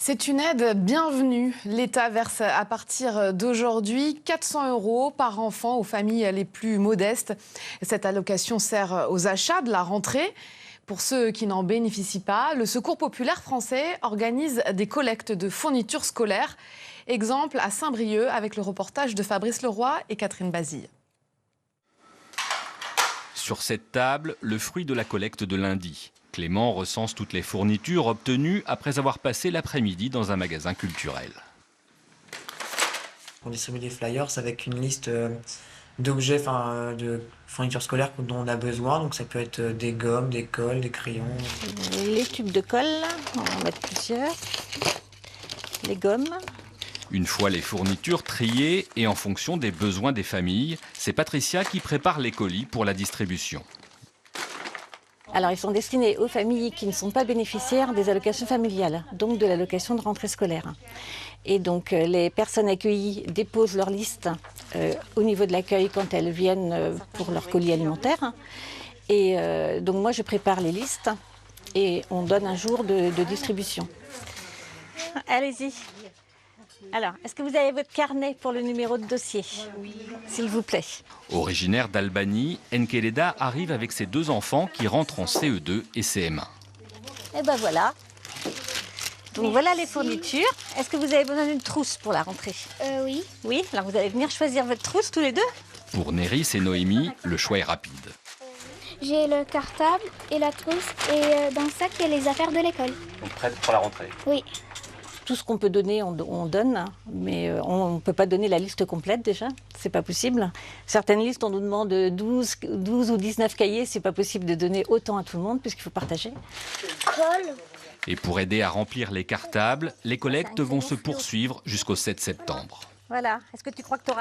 C'est une aide bienvenue. L'État verse à partir d'aujourd'hui 400 € par enfant aux familles les plus modestes. Cette allocation sert aux achats de la rentrée. Pour ceux qui n'en bénéficient pas, le Secours populaire français organise des collectes de fournitures scolaires. Exemple à Saint-Brieuc avec le reportage de Fabrice Leroy et Catherine Bazille. Sur cette table, le fruit de la collecte de lundi. Clément recense toutes les fournitures obtenues après avoir passé l'après-midi dans un magasin culturel. On distribue des flyers avec une liste d'objets, de fournitures scolaires dont on a besoin. Donc ça peut être des gommes, des colles, des crayons. Les tubes de colle, on va en mettre plusieurs. Les gommes. Une fois les fournitures triées et en fonction des besoins des familles, c'est Patricia qui prépare les colis pour la distribution. Alors, ils sont destinés aux familles qui ne sont pas bénéficiaires des allocations familiales, donc de l'allocation de rentrée scolaire. Et donc, les personnes accueillies déposent leur liste au niveau de l'accueil quand elles viennent pour leur colis alimentaire. Et donc, moi, je prépare les listes et on donne un jour de distribution. Allez-y. Alors, est-ce que vous avez votre carnet pour le numéro de dossier? Oui. S'il vous plaît. Originaire d'Albanie, Enkeleda arrive avec ses 2 enfants qui rentrent en CE2 et CM1. Et ben voilà. Donc voilà les fournitures. Est-ce que vous avez besoin d'une trousse pour la rentrée? Oui. Oui, alors vous allez venir choisir votre trousse tous les deux. Pour Néris et Noémie, le choix est rapide. J'ai le cartable et la trousse et dans le sac, il y a les affaires de l'école. Donc prête pour la rentrée? Oui. Tout ce qu'on peut donner, on donne, mais on ne peut pas donner la liste complète déjà, c'est pas possible. Certaines listes, on nous demande 12 ou 19 cahiers, c'est pas possible de donner autant à tout le monde puisqu'il faut partager. Et pour aider à remplir les cartables, les collectes vont se poursuivre jusqu'au 7 septembre. Voilà, est-ce que tu crois que tu auras